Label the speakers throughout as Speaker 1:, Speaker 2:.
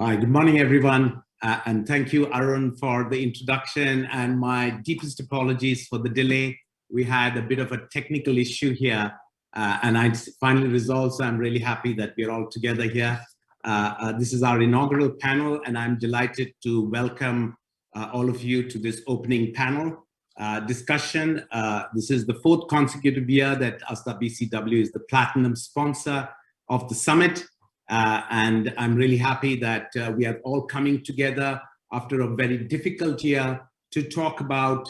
Speaker 1: Hi, good morning, everyone. And thank you, Arun, for the introduction, and my deepest apologies for the delay. We had a bit of a technical issue here, and I finally resolved, so I'm really happy that we're all together here. This is our inaugural panel, and I'm delighted to welcome all of you to this opening panel discussion. This is the fourth consecutive year that ASDA BCW is the platinum sponsor of the summit. And I'm really happy that we are all coming together after a very difficult year to talk about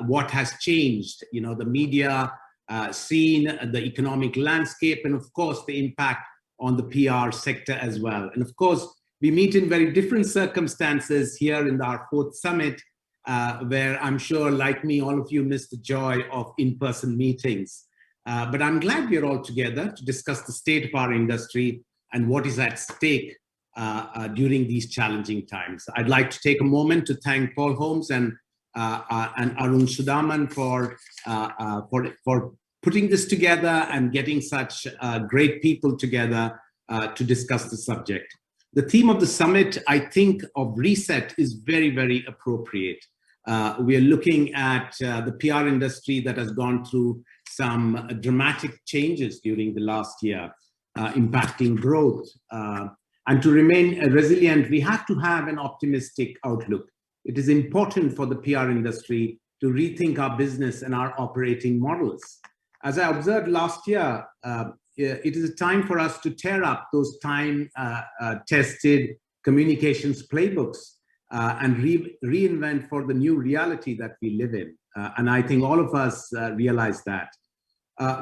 Speaker 1: what has changed, you know, the media scene, the economic landscape, and of course, the impact on the PR sector as well. And of course, we meet in very different circumstances here in our fourth summit, where I'm sure, like me, all of you miss the joy of in-person meetings. But I'm glad we're all together to discuss the state of our industry and what is at stake during these challenging times. I'd like to take a moment to thank Paul Holmes and Arun Sudaman for putting this together and getting such great people together to discuss the subject. The theme of the summit, I think, of reset is very, very appropriate. We are looking at the PR industry that has gone through some dramatic changes during the last year. Impacting growth. And to remain resilient, we have to have an optimistic outlook. It is important for the PR industry to rethink our business and our operating models. As I observed last year, it is a time for us to tear up those time-tested communications playbooks and reinvent for the new reality that we live in. And I think all of us realize that.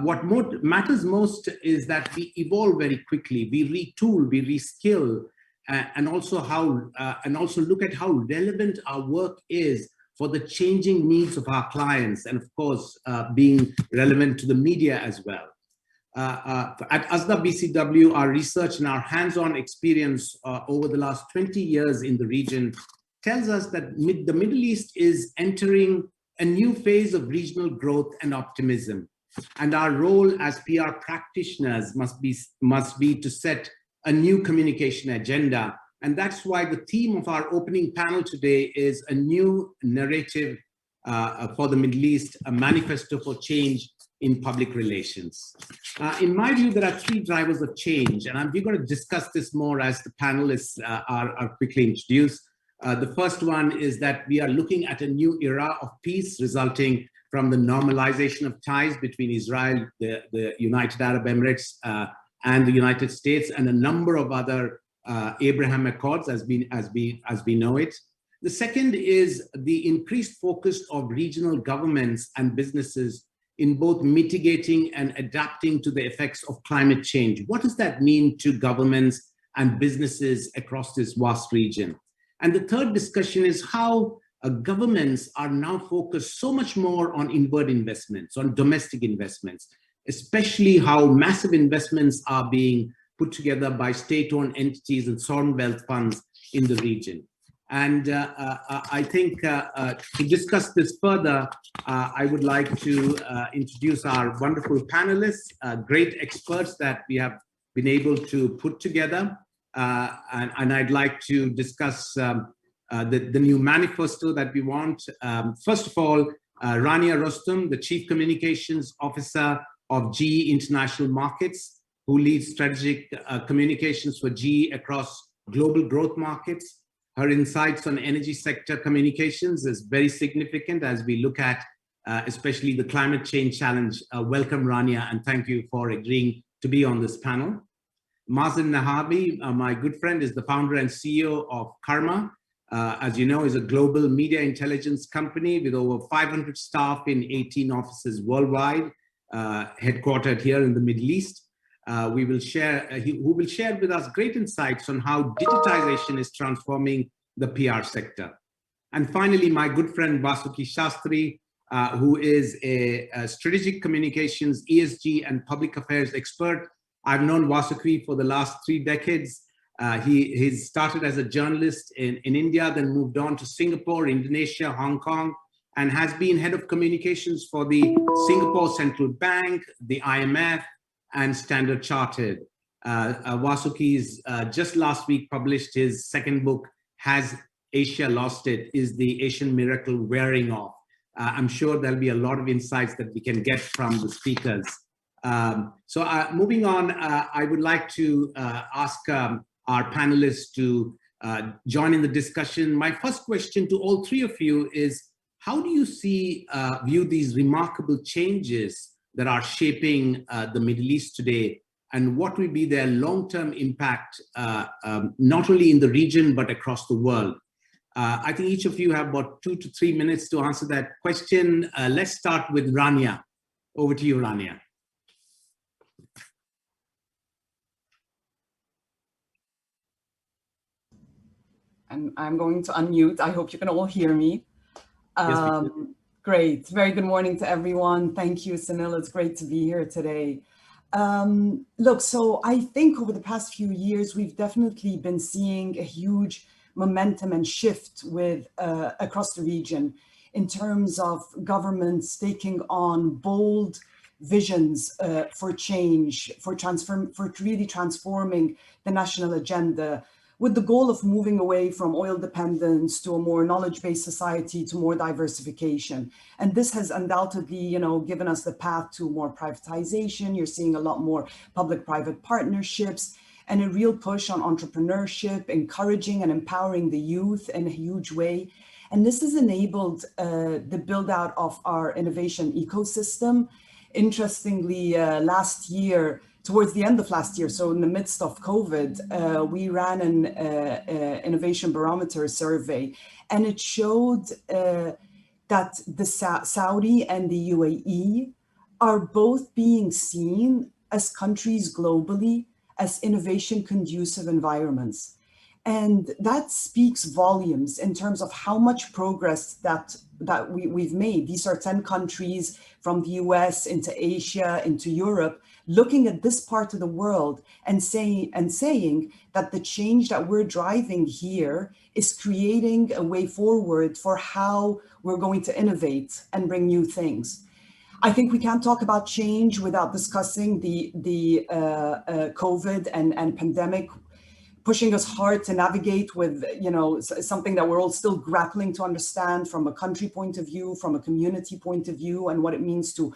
Speaker 1: What matters most is that we evolve very quickly, we retool, we reskill, and also look at how relevant our work is for the changing needs of our clients, and of course, being relevant to the media as well. At ASDA BCW, our research and our hands-on experience over the last 20 years in the region tells us that the Middle East is entering a new phase of regional growth and optimism. And our role as PR practitioners must be to set a new communication agenda. And that's why the theme of our opening panel today is a new narrative for the Middle East, a manifesto for change in public relations. In my view, there are three drivers of change, and we're going to discuss this more as the panelists are quickly introduced. The first one is that we are looking at a new era of peace resulting from the normalization of ties between Israel, the United Arab Emirates, and the United States, and a number of other Abraham Accords as we know it. The second is the increased focus of regional governments and businesses in both mitigating and adapting to the effects of climate change. What does that mean to governments and businesses across this vast region? And the third discussion is how governments are now focused so much more on inward investments, on domestic investments, especially how massive investments are being put together by state-owned entities and sovereign wealth funds in the region. And I think to discuss this further, I would like to introduce our wonderful panelists, great experts that we have been able to put together. And I'd like to discuss the new manifesto that we want. First of all, Rania Rostam, the Chief Communications Officer of GE International Markets, who leads strategic communications for GE across global growth markets. Her insights on energy sector communications is very significant as we look at especially the climate change challenge. Welcome, Rania, and thank you for agreeing to be on this panel. Mazen Nahabi, my good friend, is the founder and CEO of Karma. As you know, is a global media intelligence company with over 500 staff in 18 offices worldwide, headquartered here in the Middle East. Who will share with us great insights on how digitization is transforming the PR sector. And finally, my good friend Vasuki Shastri, who is a strategic communications, ESG, and public affairs expert. I've known Vasuki for the last 3 decades. He started as a journalist in India, then moved on to Singapore, Indonesia, Hong Kong, and has been head of communications for the Singapore Central Bank, the IMF, and Standard Chartered. Vasuki's just last week published his second book, Has Asia Lost It? Is the Asian Miracle Wearing Off? I'm sure there'll be a lot of insights that we can get from the speakers. Moving on, I would like to ask our panelists to join in the discussion. My first question to all three of you is, how do you view these remarkable changes that are shaping the Middle East today, and what will be their long-term impact, not only in the region, but across the world? I think each of you have about 2 to 3 minutes to answer that question. Let's start with Rania. Over to you, Rania.
Speaker 2: And I'm going to unmute. I hope you can all hear me.
Speaker 1: Yes,
Speaker 2: great. Very good morning to everyone. Thank you, Sunil. It's great to be here today. Look, so I think over the past few years, we've definitely been seeing a huge momentum and shift across the region in terms of governments taking on bold visions for change, for really transforming the national agenda, with the goal of moving away from oil dependence to a more knowledge-based society, to more diversification. And this has undoubtedly, given us the path to more privatization. You're seeing a lot more public-private partnerships and a real push on entrepreneurship, encouraging and empowering the youth in a huge way. And this has enabled the build out of our innovation ecosystem. Interestingly, last year, towards the end of last year, so in the midst of COVID, we ran an innovation barometer survey, and it showed that the Saudi and the UAE are both being seen as countries globally as innovation conducive environments. And that speaks volumes in terms of how much progress that we've made. These are 10 countries from the US into Asia, into Europe, looking at this part of the world and saying that the change that we're driving here is creating a way forward for how we're going to innovate and bring new things. I think we can't talk about change without discussing the COVID and pandemic pushing us hard to navigate with, something that we're all still grappling to understand from a country point of view, from a community point of view, and what it means to,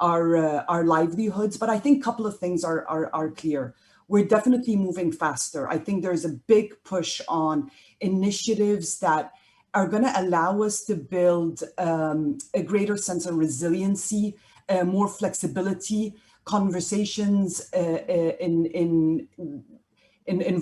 Speaker 2: our livelihoods. But I think a couple of things are clear. We're definitely moving faster. I think there's a big push on initiatives that are going to allow us to build a greater sense of resiliency, more flexibility, conversations in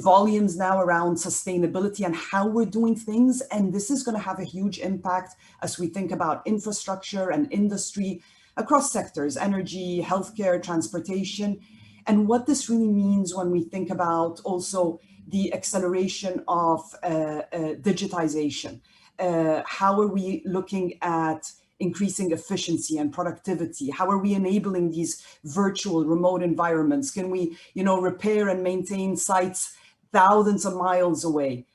Speaker 2: volumes now around sustainability and how we're doing things. And this is going to have a huge impact as we think about infrastructure and industry across sectors, energy, healthcare, transportation, and what this really means when we think about also the acceleration of digitization. How are we looking at increasing efficiency and productivity? How are we enabling these virtual remote environments? Can we, repair and maintain sites thousands of miles away?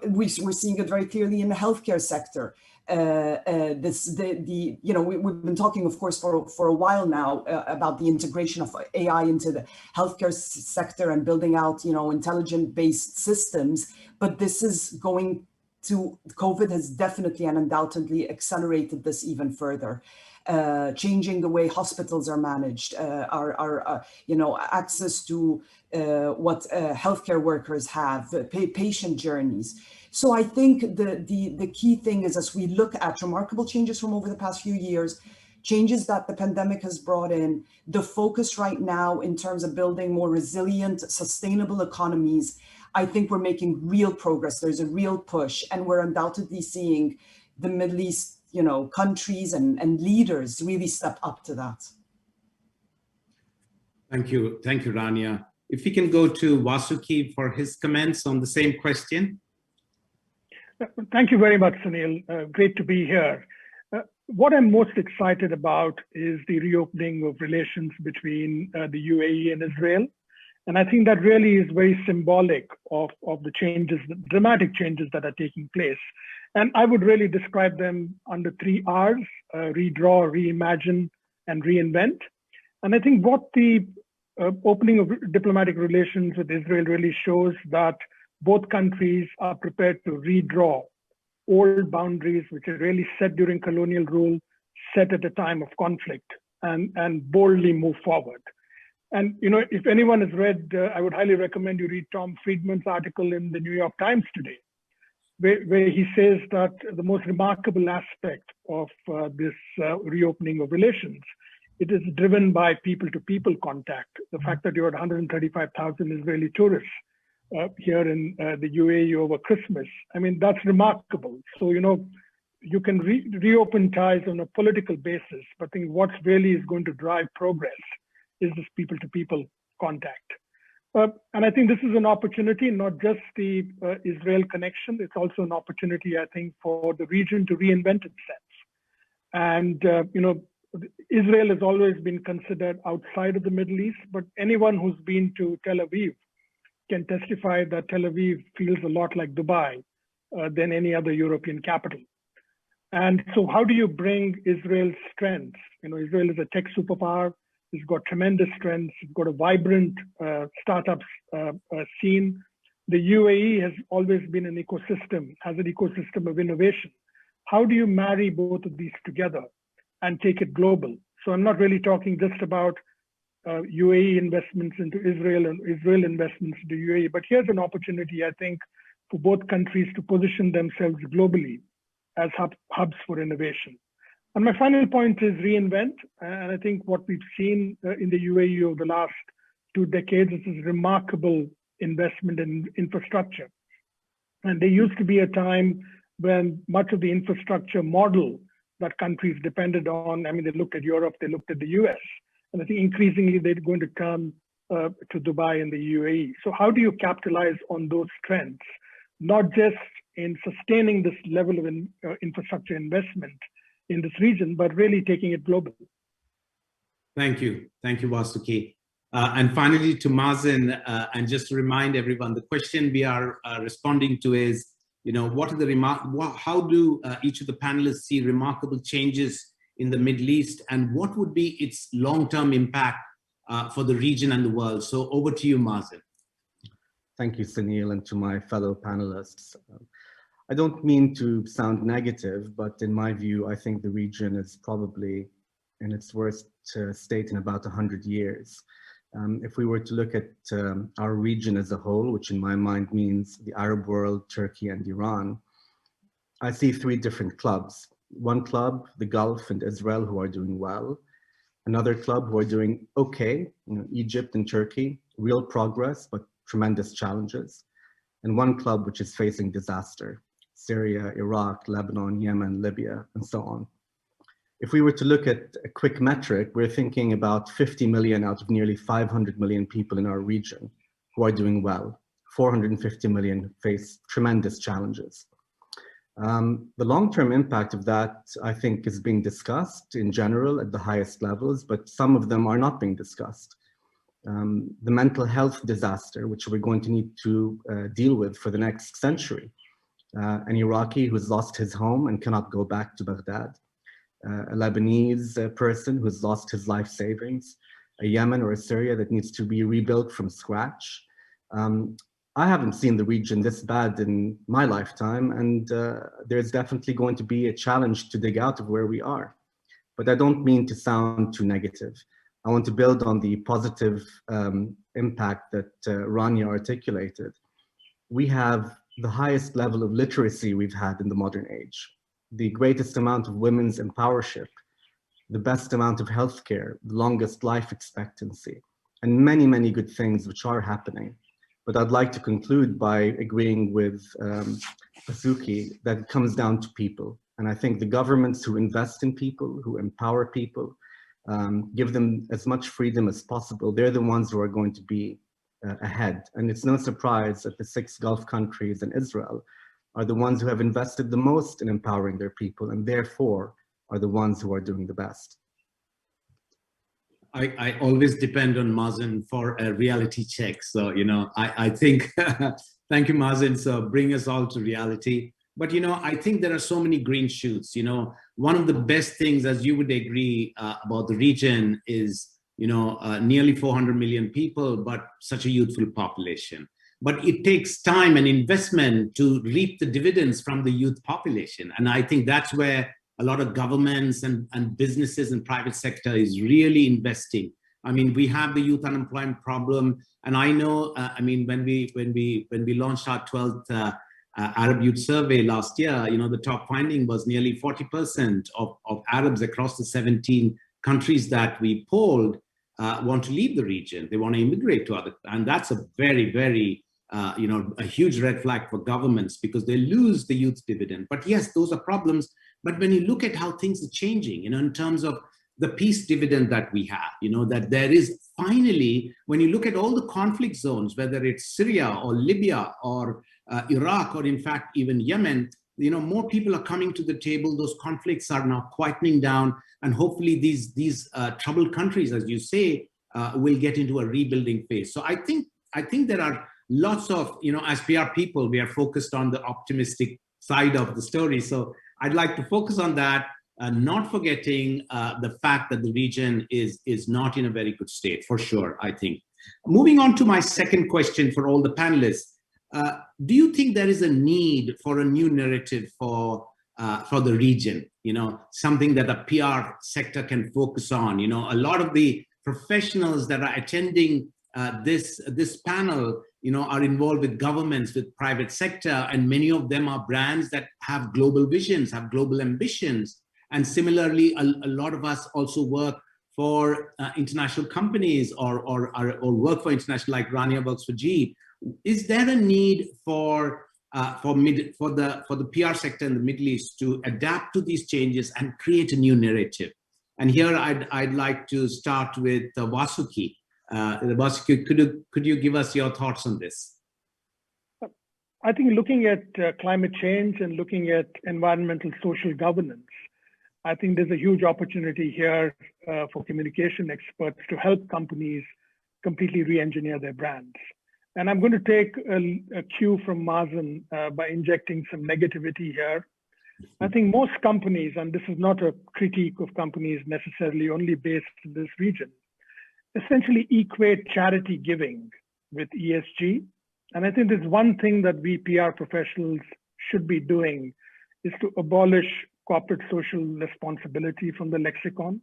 Speaker 2: We're seeing it very clearly in the healthcare sector. We've been talking, of course, for a while now about the integration of AI into the healthcare sector and building out, intelligent-based systems. But this is going to, COVID has definitely and undoubtedly accelerated this even further, changing the way hospitals are managed, our access to what healthcare workers have, patient journeys. So I think the key thing is, as we look at remarkable changes from over the past few years, changes that the pandemic has brought in, the focus right now in terms of building more resilient, sustainable economies, I think we're making real progress. There's a real push, and we're undoubtedly seeing the Middle East, countries and leaders really step up to that.
Speaker 1: Thank you, Rania. If we can go to Vasuki for his comments on the same question.
Speaker 3: Thank you very much, Sunil. Great to be here. What I'm most excited about is the reopening of relations between the UAE and Israel. And I think that really is very symbolic of the changes, the dramatic changes that are taking place. And I would really describe them under 3 R's, redraw, reimagine, and reinvent. And I think what the opening of diplomatic relations with Israel really shows that both countries are prepared to redraw old boundaries, which are really set during colonial rule, set at a time of conflict, and boldly move forward. And if anyone has read, I would highly recommend you read Tom Friedman's article in the New York Times today, where he says that the most remarkable aspect of this reopening of relations, it is driven by people-to-people contact. The fact that you had 135,000 Israeli tourists here in the UAE over Christmas, I mean, that's remarkable. So, you can reopen ties on a political basis, but I think what really is going to drive progress is this people-to-people contact. And I think this is an opportunity, not just the Israel connection, it's also an opportunity, I think, for the region to reinvent itself. And, Israel has always been considered outside of the Middle East, but anyone who's been to Tel Aviv can testify that Tel Aviv feels a lot like Dubai than any other European capital. And so how do you bring Israel's strengths? Israel is a tech superpower. It's got tremendous strengths. It's got a vibrant startups scene. The UAE has always been an ecosystem, has an ecosystem of innovation. How do you marry both of these together and take it global? So I'm not really talking just about UAE investments into Israel and Israel investments into UAE, but here's an opportunity, I think, for both countries to position themselves globally as hubs for innovation. And my final point is reinvent. And I think what we've seen in the UAE over the last 2 decades is this remarkable investment in infrastructure. And there used to be a time when much of the infrastructure model that countries depended on, I mean, they looked at Europe, they looked at the US. And I think increasingly they're going to turn to Dubai and the UAE. So how do you capitalize on those trends, not just in sustaining this level of infrastructure investment in this region, but really taking it global?
Speaker 1: Thank you. Thank you, Vasuki. And finally to Mazen, and just to remind everyone, the question we are responding to is, what are the how do each of the panelists see remarkable changes in the Middle East, and what would be its long-term impact for the region and the world? So over to you, Mazen.
Speaker 4: Thank you, Sunil, and to my fellow panelists. I don't mean to sound negative, but in my view, I think the region is probably in its worst state in about 100 years. If we were to look at our region as a whole, which in my mind means the Arab world, Turkey, and Iran, I see 3 different clubs. One club, the Gulf and Israel, who are doing well. Another club who are doing okay, Egypt and Turkey, real progress, but tremendous challenges. And one club which is facing disaster, Syria, Iraq, Lebanon, Yemen, Libya, and so on. If we were to look at a quick metric, we're thinking about 50 million out of nearly 500 million people in our region who are doing well. 450 million face tremendous challenges. The long-term impact of that, I think, is being discussed in general at the highest levels, but some of them are not being discussed. The mental health disaster, which we're going to need to deal with for the next century. An Iraqi who's lost his home and cannot go back to Baghdad. A Lebanese person who's lost his life savings. A Yemen or a Syria that needs to be rebuilt from scratch. I haven't seen the region this bad in my lifetime, and there's definitely going to be a challenge to dig out of where we are. But I don't mean to sound too negative. I want to build on the positive impact that Rania articulated. We have the highest level of literacy we've had in the modern age, the greatest amount of women's empowership, the best amount of healthcare, the longest life expectancy, and many, many good things which are happening. But I'd like to conclude by agreeing with Vasuki that it comes down to people. And I think the governments who invest in people, who empower people, give them as much freedom as possible, they're the ones who are going to be ahead. And it's no surprise that the 6 Gulf countries and Israel are the ones who have invested the most in empowering their people, and therefore are the ones who are doing the best.
Speaker 1: I always depend on Mazen for a reality check. So, I think, thank you, Mazen. So bring us all to reality. But, I think there are so many green shoots. One of the best things, as you would agree, about the region is nearly 400 million people, but such a youthful population. But it takes time and investment to reap the dividends from the youth population. And I think that's where a lot of governments and businesses and private sector is really investing. I mean, we have the youth unemployment problem. And I know, when we launched our 12th Arab Youth Survey last year, the top finding was nearly 40% of Arabs across the 17 countries that we polled want to leave the region. They want to immigrate to other, and that's a very, very, a huge red flag for governments because they lose the youth dividend. But yes, those are problems. But when you look at how things are changing, in terms of the peace dividend that we have, that there is finally, when you look at all the conflict zones, whether it's Syria or Libya or Iraq, or in fact, even Yemen, more people are coming to the table. Those conflicts are now quietening down. And hopefully these troubled countries, as you say, will get into a rebuilding phase. So I think there are lots of, as PR people, we are focused on the optimistic side of the story. So I'd like to focus on that, not forgetting the fact that the region is not in a very good state, for sure, I think. Moving on to my second question for all the panelists. Do you think there is a need for a new narrative for the region, something that the PR sector can focus on? A lot of the professionals that are attending this panel, are involved with governments, with private sector, and many of them are brands that have global visions, have global ambitions. And similarly, a lot of us also work for international companies or work for international, like Rania works for GE. Is there a need for the PR sector in the Middle East to adapt to these changes and create a new narrative? And here I'd like to start with Vasuki. Vasuki, could you give us your thoughts on this?
Speaker 3: I think looking at climate change and looking at environmental social governance, I think there's a huge opportunity here for communication experts to help companies completely re-engineer their brands. And I'm going to take a cue from Mazen by injecting some negativity here. I think most companies, and this is not a critique of companies necessarily only based in this region, essentially equate charity giving with ESG. And I think there's one thing that we PR professionals should be doing is to abolish corporate social responsibility from the lexicon,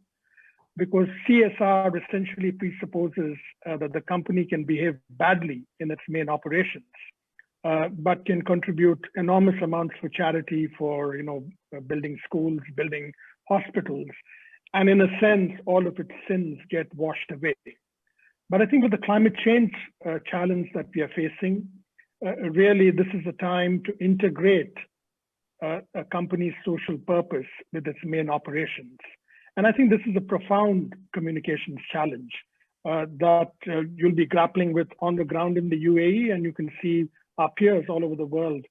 Speaker 3: because CSR essentially presupposes that the company can behave badly in its main operations, but can contribute enormous amounts for charity, for building schools, building hospitals, and in a sense, all of its sins get washed away. But I think with the climate change challenge that we are facing, really this is a time to integrate a company's social purpose with its main operations. And I think this is a profound communications challenge that you'll be grappling with on the ground in the UAE, and you can see our peers all over the world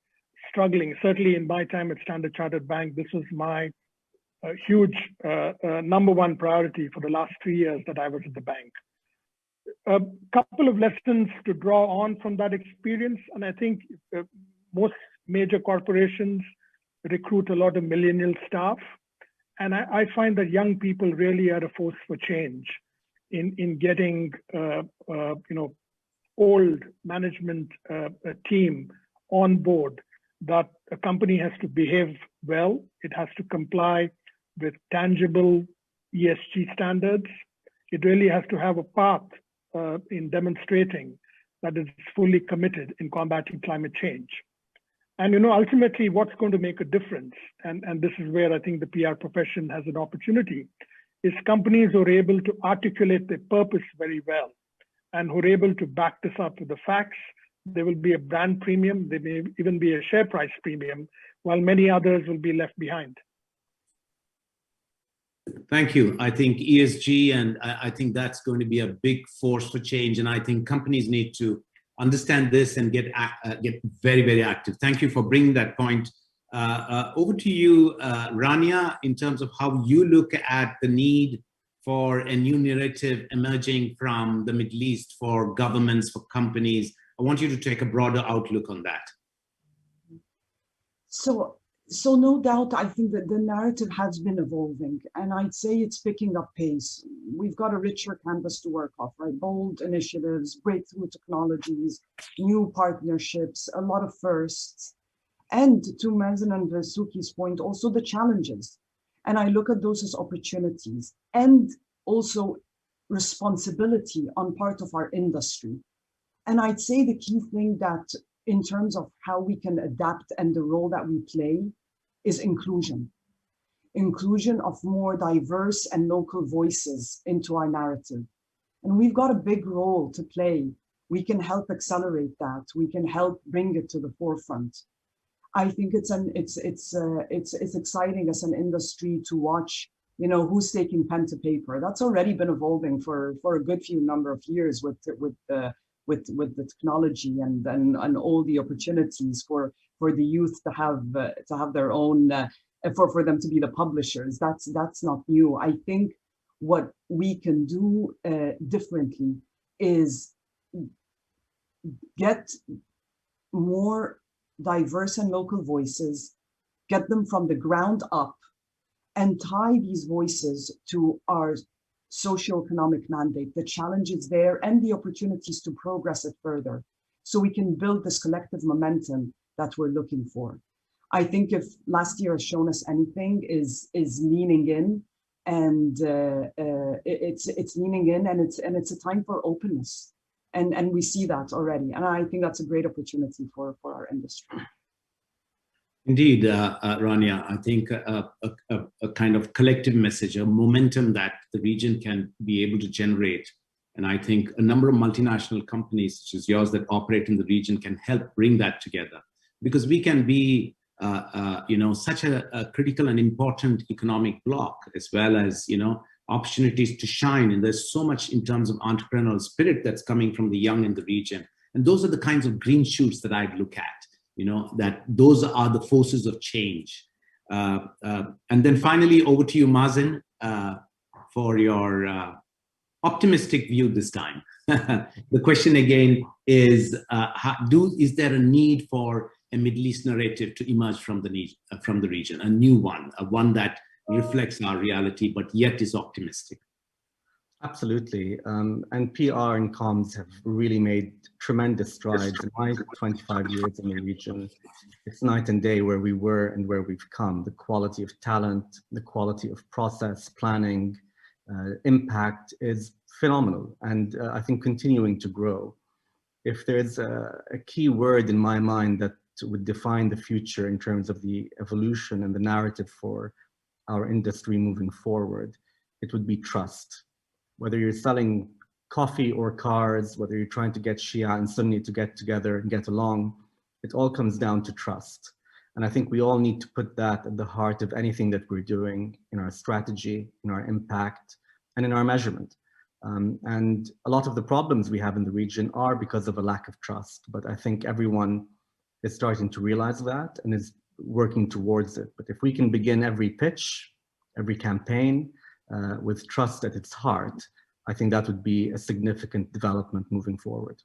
Speaker 3: struggling. Certainly in my time at Standard Chartered Bank, this was my huge number one priority for the last 3 years that I was at the bank. A couple of lessons to draw on from that experience, and I think most major corporations recruit a lot of millennial staff. And I find that young people really are a force for change in getting, old management team on board, that a company has to behave well. It has to comply with tangible ESG standards. It really has to have a path in demonstrating that it's fully committed in combating climate change. And ultimately, what's going to make a difference, and this is where I think the PR profession has an opportunity, is companies who are able to articulate their purpose very well and who are able to back this up with the facts. There will be a brand premium, there may even be a share price premium, while many others will be left behind.
Speaker 1: Thank you. I think ESG, and I think that's going to be a big force for change. And I think companies need to understand this and get very, very active. Thank you for bringing that point. Over to you, Rania, in terms of how you look at the need for a new narrative emerging from the Middle East for governments, for companies. I want you to take a broader outlook on that.
Speaker 2: So So no doubt, I think that the narrative has been evolving, and I'd say it's picking up pace. We've got a richer canvas to work off, right? Bold initiatives, breakthrough technologies, new partnerships, a lot of firsts. And to Mazen and Suki's point, also the challenges. And I look at those as opportunities and also responsibility on part of our industry. And I'd say the key thing that in terms of how we can adapt and the role that we play is inclusion. Inclusion of more diverse and local voices into our narrative. And we've got a big role to play. We can help accelerate that. We can help bring it to the forefront. I think it's exciting as an industry to watch, you know, who's taking pen to paper. That's already been evolving for a good few number of years with the technology and all the opportunities for the youth to have their own for them to be the publishers. That's not new. I think what we can do differently is get more diverse and local voices, get them from the ground up, and tie these voices to our socioeconomic mandate, the challenges there and the opportunities to progress it further, so we can build this collective momentum that we're looking for. I think if last year has shown us anything is leaning in, and it's leaning in, and it's a time for openness. And we see that already. And I think that's a great opportunity for our industry.
Speaker 1: Indeed, Rania, I think a kind of collective message, a momentum that the region can be able to generate. And I think a number of multinational companies such as yours that operate in the region can help bring that together, because we can be you know, such a critical and important economic bloc, as well as, you know, opportunities to shine. And there's so much in terms of entrepreneurial spirit that's coming from the young in the region. And those are the kinds of green shoots that I'd look at, you know, that those are the forces of change. And then finally, over to you, Mazen, for your optimistic view this time. The question again is, is there a need for a Middle East narrative to emerge from the region, a new one, one that reflects our reality, but yet is optimistic?
Speaker 4: Absolutely. And PR and comms have really made tremendous strides in my 25 years in the region. It's night and day where we were and where we've come. The quality of talent, the quality of process, planning, impact is phenomenal, and I think continuing to grow. If there's a key word in my mind that would define the future in terms of the evolution and the narrative for our industry moving forward, it would be trust. Whether you're selling coffee or cars, whether you're trying to get Shia and Sunni to get together and get along, it all comes down to trust. And I think we all need to put that at the heart of anything that we're doing in our strategy, in our impact, and in our measurement. And a lot of the problems we have in the region are because of a lack of trust. But I think everyone is starting to realize that and is working towards it. But if we can begin every pitch, every campaign with trust at its heart, I think that would be a significant development moving forward.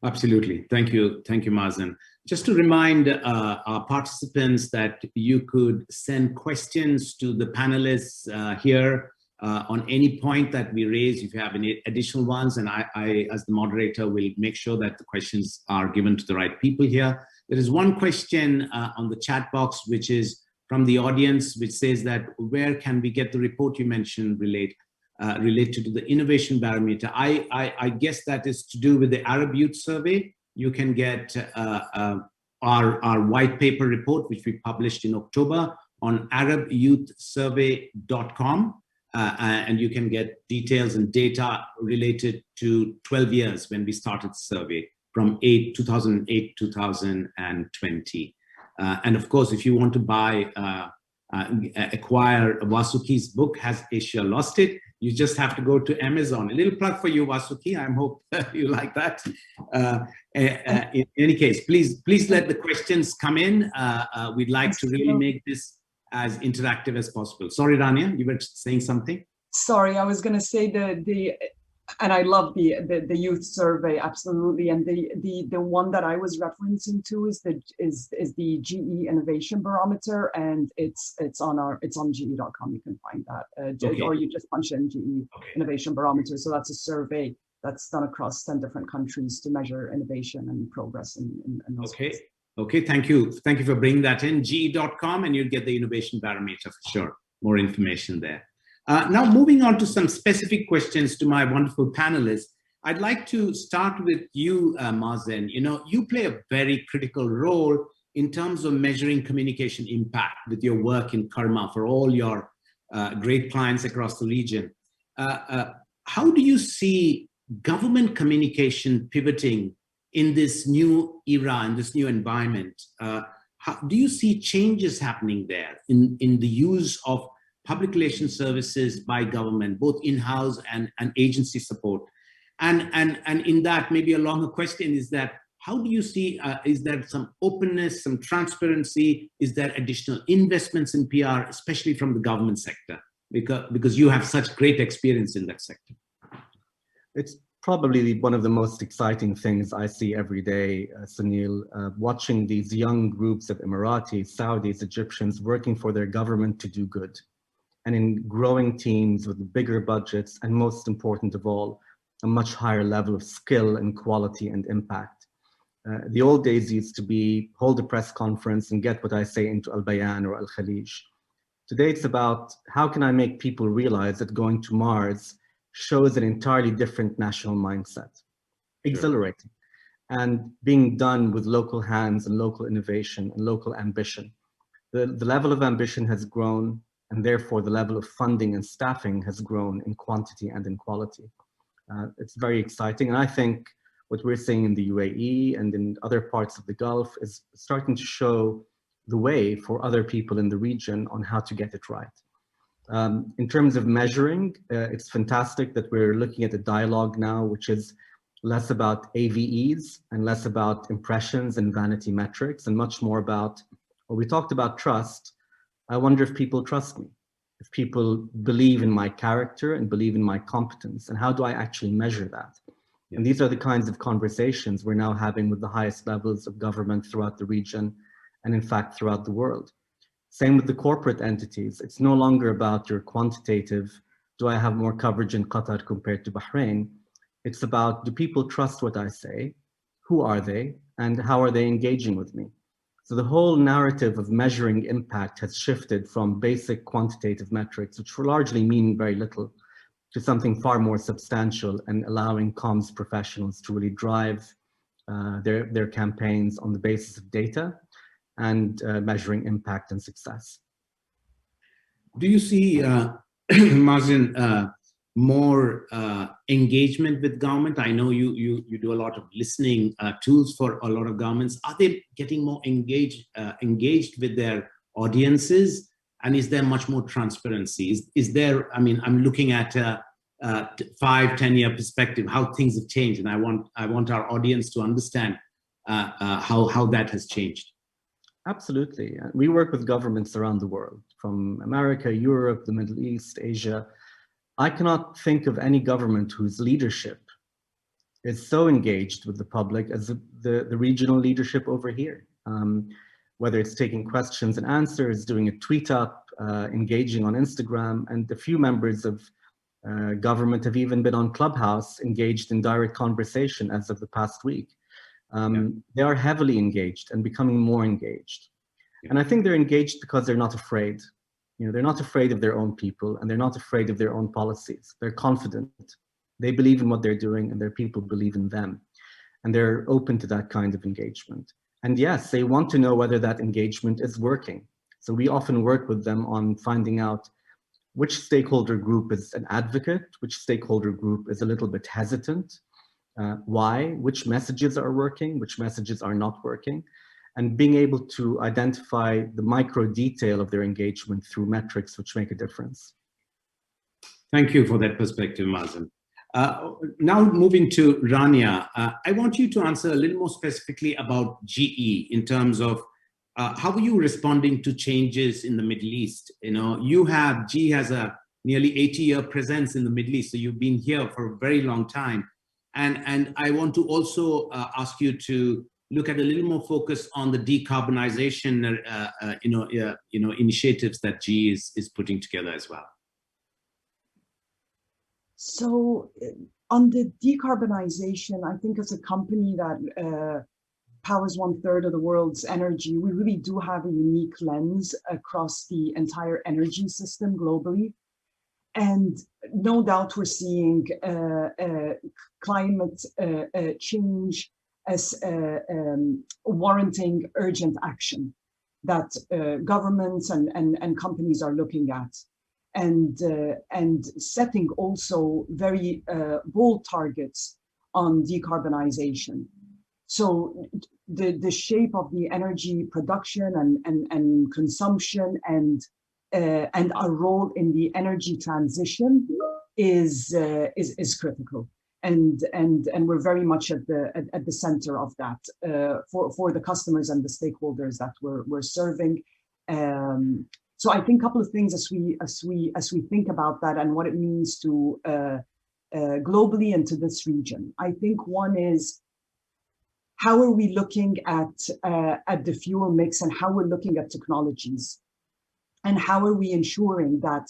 Speaker 1: Absolutely. Thank you. Thank you, Mazen. Just to remind our participants that you could send questions to the panelists here on any point that we raise, if you have any additional ones, and I, as the moderator, will make sure that the questions are given to the right people here. There is one question on the chat box, which is from the audience, which says that where can we get the report you mentioned related to the innovation barometer? I guess that is to do with the Arab Youth Survey. You can get our white paper report, which we published in October, on arabyouthsurvey.com. And you can get details and data related to 12 years when we started the survey, from 2008 to 2020. And of course, if you want to acquire Vasuki's book, Has Asia Lost It? You just have to go to Amazon. A little plug for you, Vasuki. I hope you like that. In any case, please let the questions come in. We'd like to really make this as interactive as possible. Sorry, Rania, you were saying something?
Speaker 2: Sorry, I was going to say And I love the youth survey, absolutely. And the one that I was referencing to is the GE Innovation Barometer, and it's on GE.com. You can find that,
Speaker 1: Okay.
Speaker 2: or you just punch in GE Innovation Barometer. So that's a survey that's done across 10 different countries to measure innovation and progress in those
Speaker 1: fields. Okay, thank you for bringing that in. GE.com, and you'll get the Innovation Barometer for sure. More information there. Now, moving on to some specific questions to my wonderful panelists, I'd like to start with you, Mazen. You know, you play a very critical role in terms of measuring communication impact with your work in Karma for all your great clients across the region. How do you see government communication pivoting in this new era, in this new environment? Do you see changes happening there in the use of public relations services by government, both in-house and agency support? And in that, maybe a longer question is that, how do you see, is there some openness, some transparency? Is there additional investments in PR, especially from the government sector? Because you have such great experience in that sector.
Speaker 4: It's probably one of the most exciting things I see every day, Sunil, watching these young groups of Emiratis, Saudis, Egyptians working for their government to do good, and in growing teams with bigger budgets, and most important of all, a much higher level of skill and quality and impact. The old days used to be hold a press conference and get what I say into Al Bayan or Al Khalij. Today it's about how can I make people realize that going to Mars shows an entirely different national mindset, exhilarating, and being done with local hands and local innovation and local ambition. The level of ambition has grown, and therefore the level of funding and staffing has grown in quantity and in quality. It's very exciting, and I think what we're seeing in the UAE and in other parts of the Gulf is starting to show the way for other people in the region on how to get it right. In terms of measuring, it's fantastic that we're looking at a dialogue now, which is less about AVEs and less about impressions and vanity metrics, and much more about, well, we talked about trust. I wonder if people trust me, if people believe in my character and believe in my competence, and how do I actually measure that? Yeah. And these are the kinds of conversations we're now having with the highest levels of government throughout the region, and in fact, throughout the world. Same with the corporate entities. It's no longer about your quantitative, do I have more coverage in Qatar compared to Bahrain? It's about, do people trust what I say? Who are they? And how are they engaging with me? So the whole narrative of measuring impact has shifted from basic quantitative metrics, which largely mean very little, to something far more substantial and allowing comms professionals to really drive their campaigns on the basis of data and measuring impact and success.
Speaker 1: Do you see, Mazen, more engagement with government? I know you do a lot of listening tools for a lot of governments. Are they getting more engaged with their audiences? And is there much more transparency? Is there, I mean, I'm looking at a 5-10 year perspective, how things have changed. And I want our audience to understand how that has changed.
Speaker 4: Absolutely. We work with governments around the world, from America, Europe, the Middle East, Asia. I cannot think of any government whose leadership is so engaged with the public as the regional leadership over here. Whether it's taking questions and answers, doing a tweet up, engaging on Instagram, and a few members of government have even been on Clubhouse engaged in direct conversation as of the past week. They are heavily engaged and becoming more engaged. And I think they're engaged because they're not afraid. You know, they're not afraid of their own people, and they're not afraid of their own policies. They're confident. They believe in what they're doing, and their people believe in them. And they're open to that kind of engagement. And yes, they want to know whether that engagement is working. So we often work with them on finding out which stakeholder group is an advocate, which stakeholder group is a little bit hesitant, why, which messages are working, which messages are not working, and being able to identify the micro detail of their engagement through metrics which make a difference.
Speaker 1: Thank you for that perspective, Mazen. Now moving to Rania, I want you to answer a little more specifically about GE in terms of how are you responding to changes in the Middle East? You know, GE has a nearly 80-year presence in the Middle East. So you've been here for a very long time. And I want to also ask you to look at a little more focus on the decarbonization, initiatives that GE is putting together as well.
Speaker 2: So on the decarbonization, I think as a company that powers 1/3 of the world's energy, we really do have a unique lens across the entire energy system globally. And no doubt we're seeing climate change as warranting urgent action that governments and companies are looking at, and setting also very bold targets on decarbonization. So the shape of the energy production and consumption and our role in the energy transition is critical, and we're very much at the center of that for the customers and the stakeholders that we're serving. So I think a couple of things as we think about that and what it means to globally and to this region. I think one is, how are we looking at the fuel mix and how we're looking at technologies? And how are we ensuring that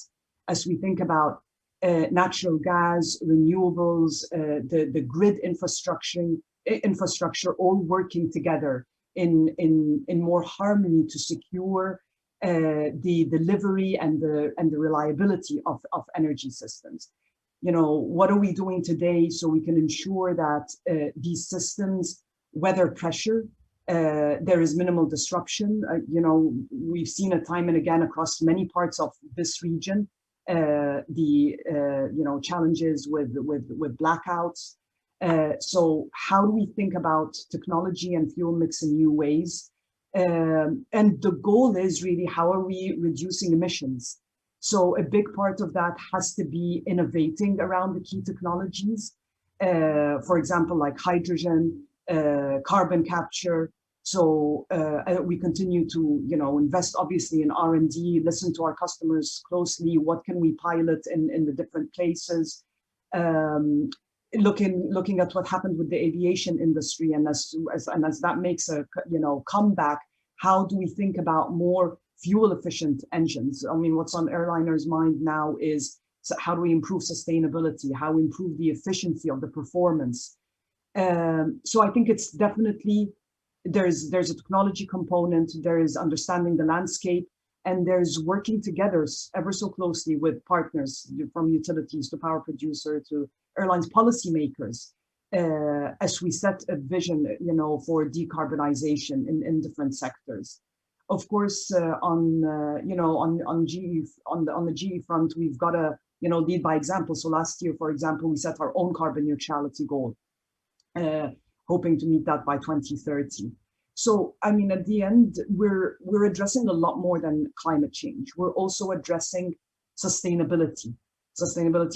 Speaker 2: as we think about natural gas, renewables, the grid infrastructure all working together in more harmony to secure the delivery and the reliability of energy systems? You know, what are we doing today so we can ensure that these systems weather pressure? There is minimal disruption. You know, we've seen it time and again across many parts of this region, challenges with blackouts. So how do we think about technology and fuel mix in new ways? And the goal is really, how are we reducing emissions? So a big part of that has to be innovating around the key technologies. For example, like hydrogen, carbon capture. So we continue to, invest obviously in R&D, listen to our customers closely. What can we pilot in the different places? Looking at what happened with the aviation industry, and as that makes a comeback, how do we think about more fuel efficient engines? I mean, what's on airliners' mind now is, how do we improve sustainability? How improve the efficiency of the performance? So I think it's definitely, there's a technology component, there is understanding the landscape, and there's working together ever so closely with partners, from utilities to power producer to airlines, policymakers, as we set a vision, for decarbonization in different sectors. Of course, on GE, on the GE front, we've got to lead by example. So last year, for example, we set our own carbon neutrality goal, hoping to meet that by 2030. So, I mean, at the end, we're addressing a lot more than climate change. We're also addressing sustainability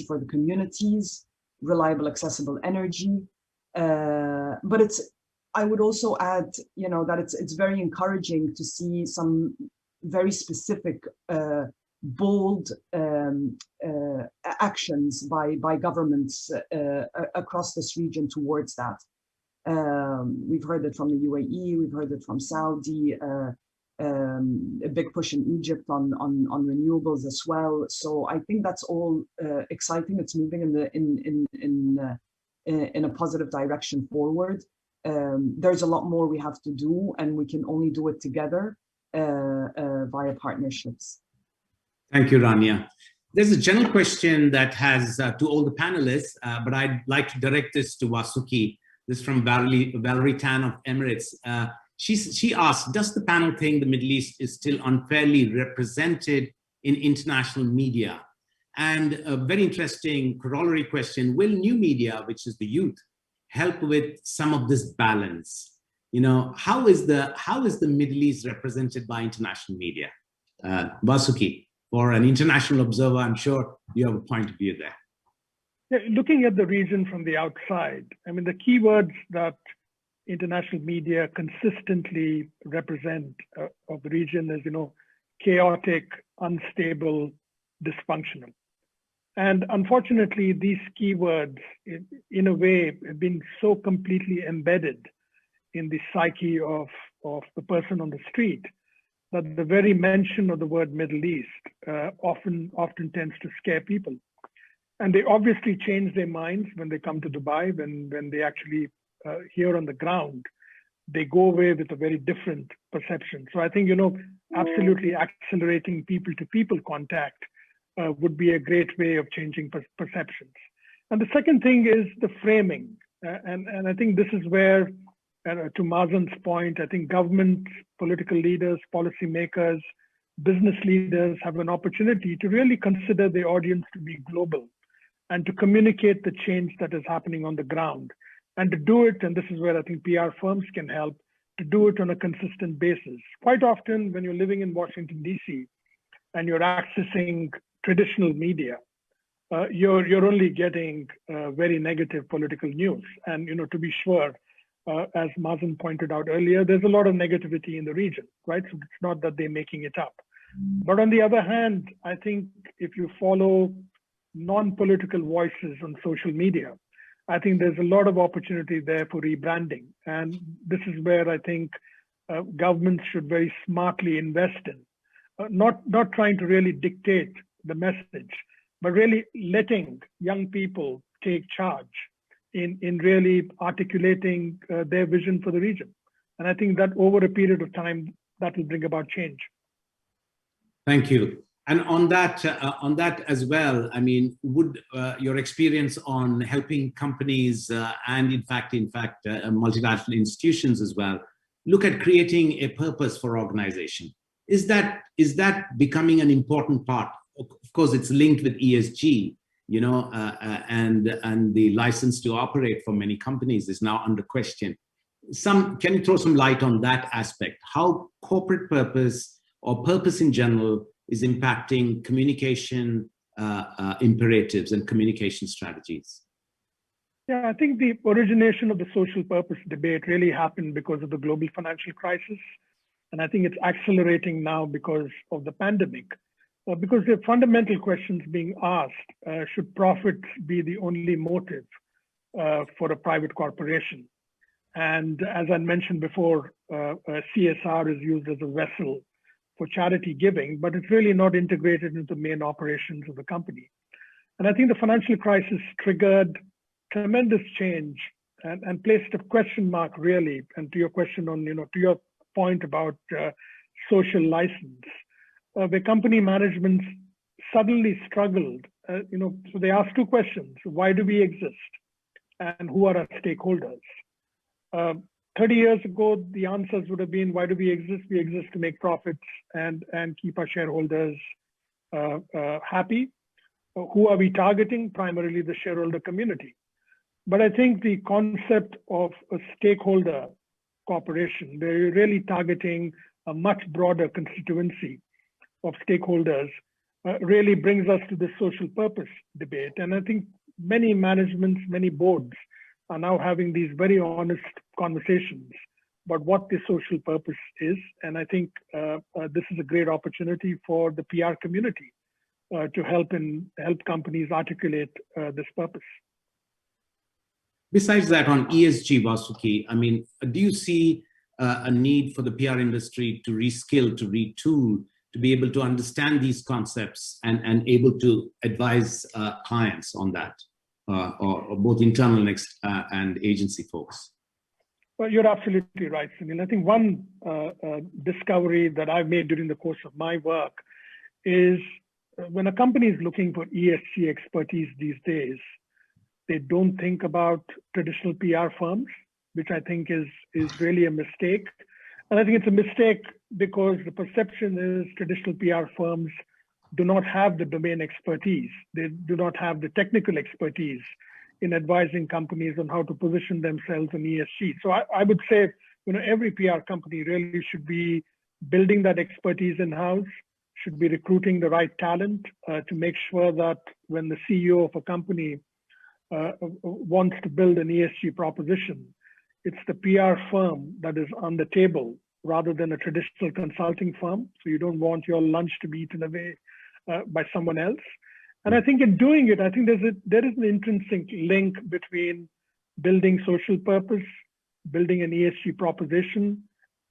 Speaker 2: for the communities, reliable, accessible energy. But I would also add, that it's very encouraging to see some very specific, bold actions by governments across this region towards that. We've heard it from the UAE, we've heard it from Saudi, a big push in Egypt on renewables as well. So I think that's all exciting. It's moving in a positive direction forward. There's a lot more we have to do, and we can only do it together via partnerships. Thank you, Rania.
Speaker 1: There's a general question that has to all the panelists, but I'd like to direct this to Vasuki. This is from Valerie Tan of Emirates. She asked, does the panel think the Middle East is still unfairly represented in international media? And a very interesting corollary question, will new media, which is the youth, help with some of this balance? How is the Middle East represented by international media? Vasuki, for an international observer, I'm sure you have a point of view there.
Speaker 3: Yeah, looking at the region from the outside, I mean, the keywords that international media consistently represent of the region is, chaotic, unstable, dysfunctional. And unfortunately, these keywords, in a way, have been so completely embedded in the psyche of the person on the street that the very mention of the word Middle East often tends to scare people. And they obviously change their minds when they come to Dubai, when they actually here on the ground, they go away with a very different perception. So I think, absolutely accelerating people-to-people contact would be a great way of changing perceptions. And the second thing is the framing. And I think this is where, to Mazen's point, I think governments, political leaders, policymakers, business leaders have an opportunity to really consider the audience to be global and to communicate the change that is happening on the ground. And to do it, and this is where I think PR firms can help, to do it on a consistent basis. Quite often when you're living in Washington, DC, and you're accessing traditional media, you're only getting very negative political news. And to be sure, as Mazen pointed out earlier, there's a lot of negativity in the region, right? So it's not that they're making it up. But on the other hand, I think if you follow non-political voices on social media, I think there's a lot of opportunity there for rebranding. And this is where I think governments should very smartly invest in, not trying to really dictate the message, but really letting young people take charge in really articulating their vision for the region. And I think that over a period of time, that will bring about change.
Speaker 1: Thank you. And on that as well, I mean, would your experience on helping companies and in fact, multilateral institutions as well, look at creating a purpose for organization? Is that becoming an important part? Of course, it's linked with ESG, and the license to operate for many companies is now under question. Can you throw some light on that aspect? How corporate purpose or purpose in general is impacting communication imperatives and communication strategies?
Speaker 3: Yeah, I think the origination of the social purpose debate really happened because of the global financial crisis. And I think it's accelerating now because of the pandemic. Because the fundamental questions being asked, should profits be the only motive for a private corporation? And as I mentioned before, CSR is used as a vessel for charity giving, but it's really not integrated into the main operations of the company. And I think the financial crisis triggered tremendous change and placed a question mark really, and to your question on, to your point about social license, where company management suddenly struggled, so they asked two questions: why do we exist? And who are our stakeholders? 30 years ago, the answers would have been, why do we exist? We exist to make profits and keep our shareholders happy. Who are we targeting? Primarily the shareholder community. But I think the concept of a stakeholder corporation, they're really targeting a much broader constituency of stakeholders, really brings us to the social purpose debate. And I think many managements, many boards are now having these very honest conversations about what the social purpose is. And I think this is a great opportunity for the PR community to help companies articulate this purpose.
Speaker 1: Besides that, on ESG, Vasuki, I mean, do you see a need for the PR industry to reskill, to retool, to be able to understand these concepts and able to advise clients on that, or both internal and agency folks?
Speaker 3: Well, you're absolutely right, Sunil. I think one discovery that I've made during the course of my work is when a company is looking for ESG expertise these days, they don't think about traditional PR firms, which I think is really a mistake. And I think it's a mistake because the perception is traditional PR firms do not have the domain expertise. They do not have the technical expertise in advising companies on how to position themselves in ESG. So I would say, every PR company really should be building that expertise in-house, should be recruiting the right talent to make sure that when the CEO of a company wants to build an ESG proposition, it's the PR firm that is on the table rather than a traditional consulting firm. So you don't want your lunch to be eaten away by someone else. And I think in doing it, I think there is an intrinsic link between building social purpose, building an ESG proposition,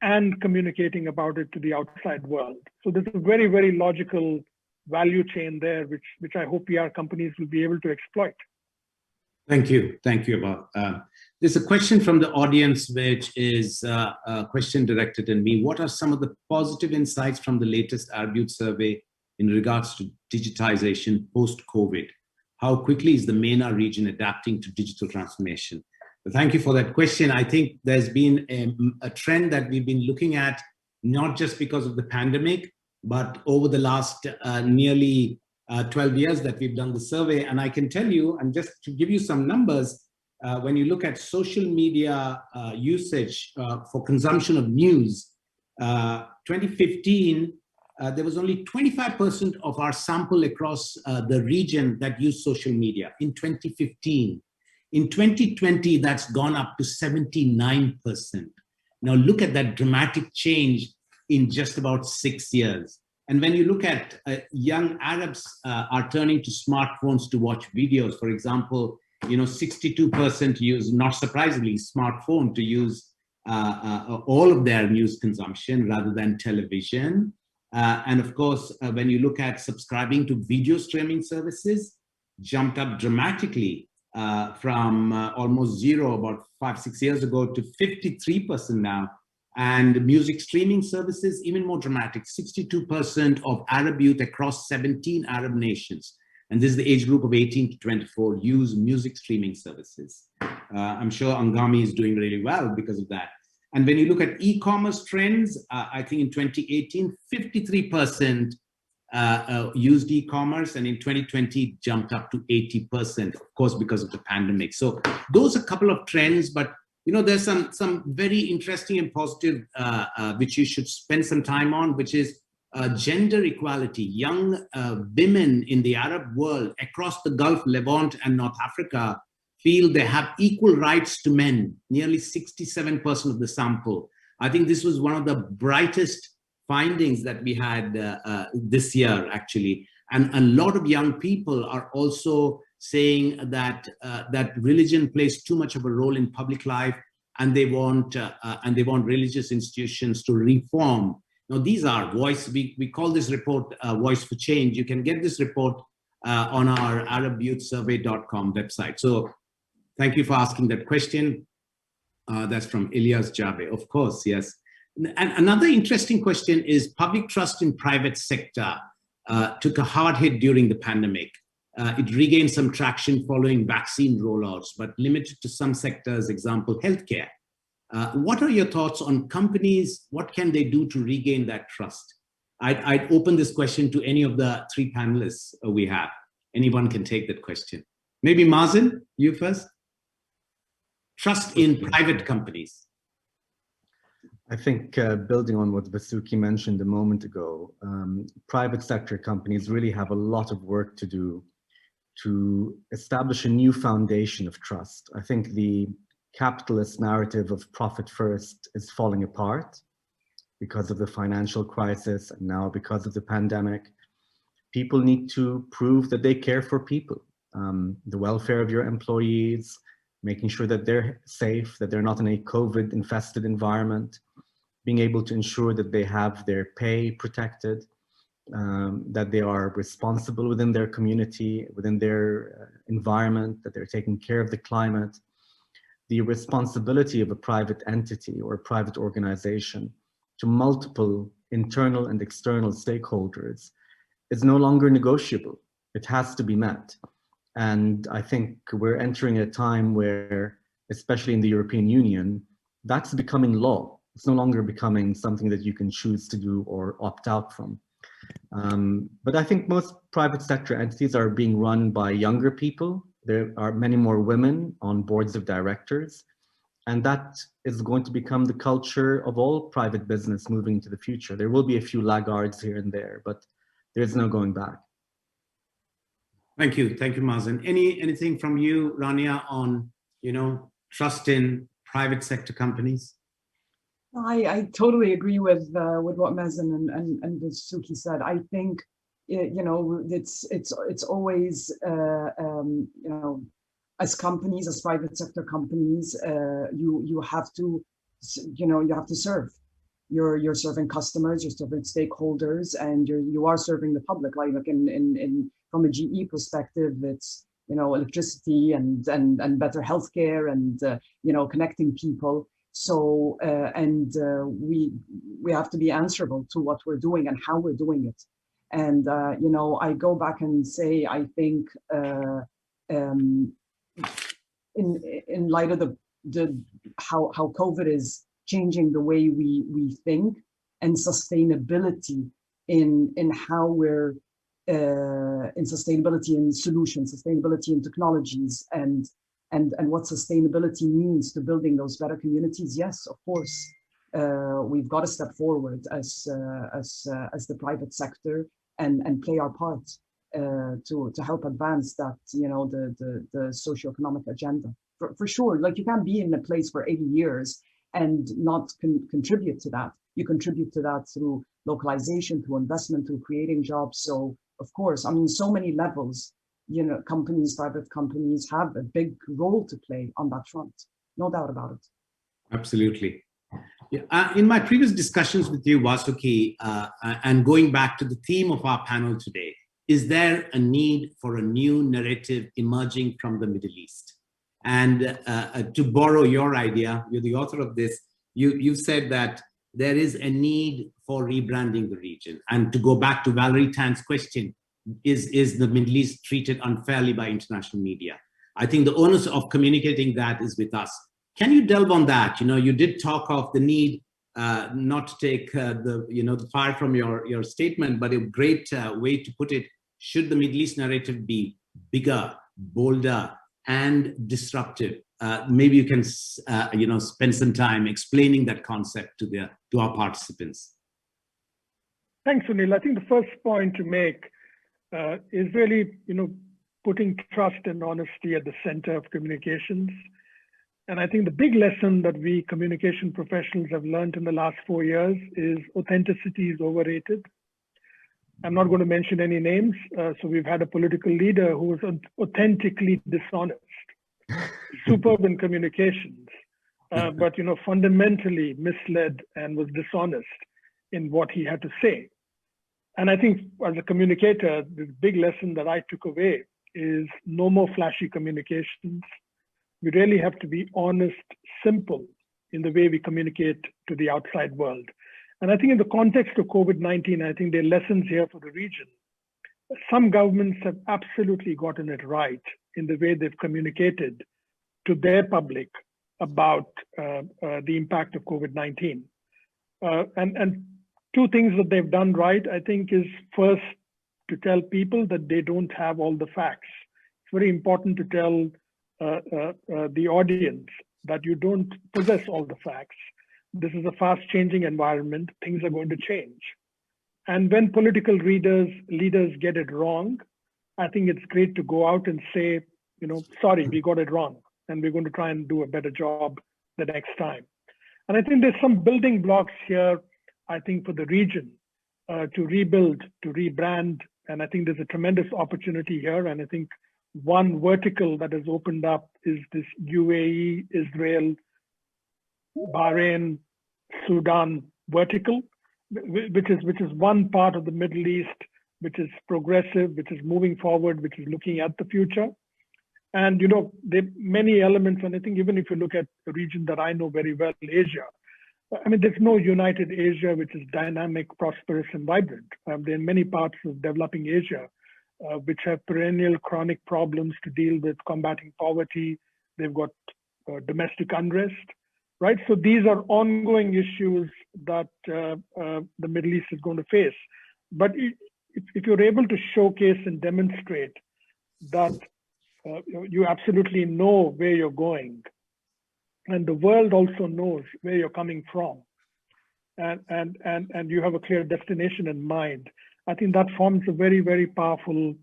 Speaker 3: and communicating about it to the outside world. So there's a very, very logical value chain there, which I hope PR companies will be able to exploit.
Speaker 1: Thank you. Thank you, Abha. There's a question from the audience, which is a question directed at me. What are some of the positive insights from the latest Arab Youth survey in regards to digitization post-COVID? How quickly is the MENA region adapting to digital transformation? But thank you for that question. I think there's been a trend that we've been looking at, not just because of the pandemic, but over the last nearly 12 years that we've done the survey. And I can tell you, and just to give you some numbers, when you look at social media usage for consumption of news, 2015, there was only 25% of our sample across the region that used social media in 2015. In 2020, that's gone up to 79%. Now look at that dramatic change in just about 6 years. And when you look at young Arabs are turning to smartphones to watch videos, for example, 62% use, not surprisingly, smartphone to use all of their news consumption rather than television. And of course, when you look at subscribing to video streaming services, jumped up dramatically from almost zero about 5-6 years ago to 53% now. And music streaming services, even more dramatic, 62% of Arab youth across 17 Arab nations. And this is the age group of 18 to 24, use music streaming services. I'm sure Angami is doing really well because of that. And when you look at e-commerce trends, I think in 2018, 53% used e-commerce, and in 2020 it jumped up to 80%, of course, because of the pandemic. So those are a couple of trends, but there's some very interesting and positive, which you should spend some time on, which is gender equality. Young women in the Arab world across the Gulf, Levant, and North Africa feel they have equal rights to men, nearly 67% of the sample. I think this was one of the brightest findings that we had this year, actually. And a lot of young people are also saying that that religion plays too much of a role in public life, and they want religious institutions to reform. Now, these are voice. We call this report Voice for Change. You can get this report on our ArabYouthSurvey.com website. So, thank you for asking that question. That's from Ilyas Jabe. Of course, yes. And another interesting question is public trust in private sector took a hard hit during the pandemic. It regained some traction following vaccine rollouts, but limited to some sectors, example, healthcare. What are your thoughts on companies? What can they do to regain that trust? I'd open this question to any of the three panelists we have. Anyone can take that question. Maybe Mazen, you first. Trust in private companies.
Speaker 4: I think building on what Vasuki mentioned a moment ago, private sector companies really have a lot of work to do to establish a new foundation of trust. I think the capitalist narrative of profit first is falling apart because of the financial crisis and now because of the pandemic. People need to prove that they care for people, the welfare of your employees, making sure that they're safe, that they're not in a COVID-infested environment, being able to ensure that they have their pay protected, that they are responsible within their community, within their environment, that they're taking care of the climate. The responsibility of a private entity or a private organization to multiple internal and external stakeholders is no longer negotiable. It has to be met. And I think we're entering a time where, especially in the European Union, that's becoming law. It's no longer becoming something that you can choose to do or opt out from. But I think most private sector entities are being run by younger people. There are many more women on boards of directors. And that is going to become the culture of all private business moving into the future. There will be a few laggards here and there, but there's no going back.
Speaker 1: Thank you, Mazen. Anything from you, Rania, on trust in private sector companies?
Speaker 2: I totally agree with what Mazen and Vasuki said. I think it's always, as companies, as private sector companies, you have to, you have to serve. You're serving customers, you're serving stakeholders, and you are serving the public. Like from a GE perspective, it's electricity and better healthcare and connecting people. So we have to be answerable to what we're doing and how we're doing it. And I go back and say, I think in light of how COVID is changing the way we think, and sustainability in how we're in sustainability in solutions, sustainability in technologies, and what sustainability means to building those better communities. Yes, of course, we've got to step forward as the private sector and play our part to help advance that the socioeconomic agenda for sure. Like, you can't be in a place for 80 years and not contribute to that. You contribute to that through localization, through investment, through creating jobs. So of course, I mean, so many levels, companies, private companies have a big role to play on that front. No doubt about it.
Speaker 1: Absolutely. Yeah. In my previous discussions with you, Vasuki, and going back to the theme of our panel today, is there a need for a new narrative emerging from the Middle East? And to borrow your idea, you're the author of this, you've said that there is a need for rebranding the region. And to go back to Valerie Tan's question, is the Middle East treated unfairly by international media? I think the onus of communicating that is with us. Can you delve on that? You did talk of the need not to take the fire from your statement, but a great way to put it, should the Middle East narrative be bigger, bolder, and disruptive? Maybe you can spend some time explaining that concept to our participants.
Speaker 3: Thanks, Sunil. I think the first point to make is really putting trust and honesty at the center of communications. And I think the big lesson that we communication professionals have learned in the last 4 years is authenticity is overrated. I'm not going to mention any names. So we've had a political leader who was authentically dishonest, superb in communications, but fundamentally misled and was dishonest in what he had to say. And I think as a communicator, the big lesson that I took away is no more flashy communications. We really have to be honest, simple in the way we communicate to the outside world. And I think in the context of COVID-19, I think there are lessons here for the region. Some governments have absolutely gotten it right in the way they've communicated to their public about the impact of COVID-19. And two things that they've done right, I think, is first to tell people that they don't have all the facts. It's very important to tell the audience that you don't possess all the facts. This is a fast-changing environment. Things are going to change. And when political leaders get it wrong, I think it's great to go out and say, sorry, we got it wrong, and we're going to try and do a better job the next time. And I think there's some building blocks here, I think, for the region to rebuild, to rebrand. And I think there's a tremendous opportunity here. And I think one vertical that has opened up is this UAE, Israel, Bahrain, Sudan vertical, which is one part of the Middle East, which is progressive, which is moving forward, which is looking at the future. And there are many elements, and I think even if you look at the region that I know very well, Asia, I mean, there's no united Asia which is dynamic, prosperous, and vibrant. There are many parts of developing Asia which have perennial chronic problems to deal with, combating poverty. They've got domestic unrest, right? So these are ongoing issues that the Middle East is going to face. But if you're able to showcase and demonstrate that you absolutely know where you're going, and the world also knows where you're coming from, and you have a clear destination in mind, I think that forms a very, very powerful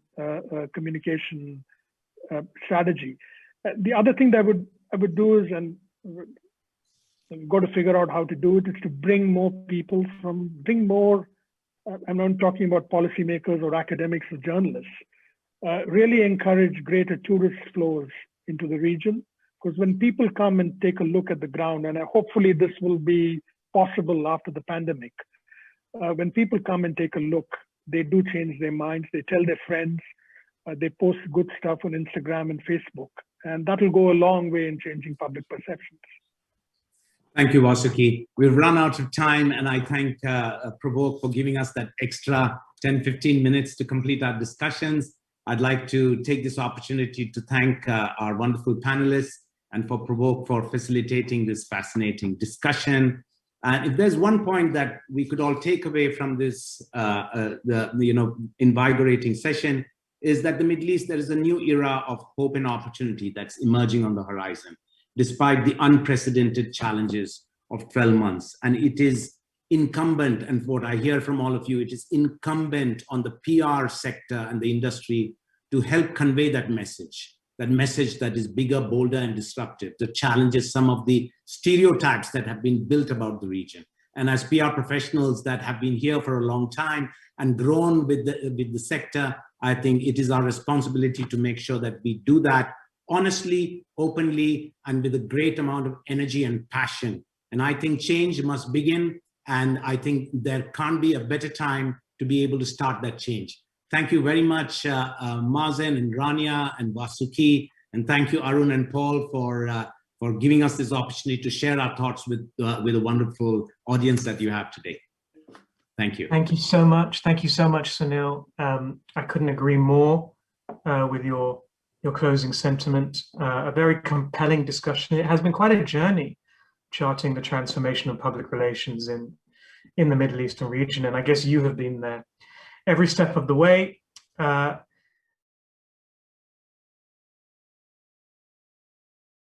Speaker 3: communication strategy. The other thing that I would do is, and we've got to figure out how to do it, is to bring more people bring more I'm not talking about policymakers or academics or journalists, really encourage greater tourist flows into the region. Because when people come and take a look at the ground, and hopefully this will be possible after the pandemic, when people come and take a look, they do change their minds, they tell their friends, they post good stuff on Instagram and Facebook, and that will go a long way in changing public perceptions.
Speaker 1: Thank you, Vasuki. We've run out of time, and I thank Provoke for giving us that extra 10-15 minutes to complete our discussions. I'd like to take this opportunity to thank our wonderful panelists and for Provoke for facilitating this fascinating discussion. And if there's one point that we could all take away from this invigorating session, is that the Middle East, there is a new era of hope and opportunity that's emerging on the horizon, despite the unprecedented challenges of 12 months. And it is incumbent, and what I hear from all of you, it is incumbent on the PR sector and the industry to help convey that message that is bigger, bolder, and disruptive, that challenges some of the stereotypes that have been built about the region. And as PR professionals that have been here for a long time and grown with the sector, I think it is our responsibility to make sure that we do that honestly, openly, and with a great amount of energy and passion. And I think change must begin, and I think there can't be a better time to be able to start that change. Thank you very much, Mazen and Rania and Vasuki, and thank you, Arun and Paul, for giving us this opportunity to share our thoughts with a wonderful audience that you have today. Thank you.
Speaker 5: Thank you so much. Thank you so much, Sunil. I couldn't agree more with your closing sentiment. A very compelling discussion. It has been quite a journey charting the transformation of public relations in the Middle Eastern region, and I guess you have been there every step of the way.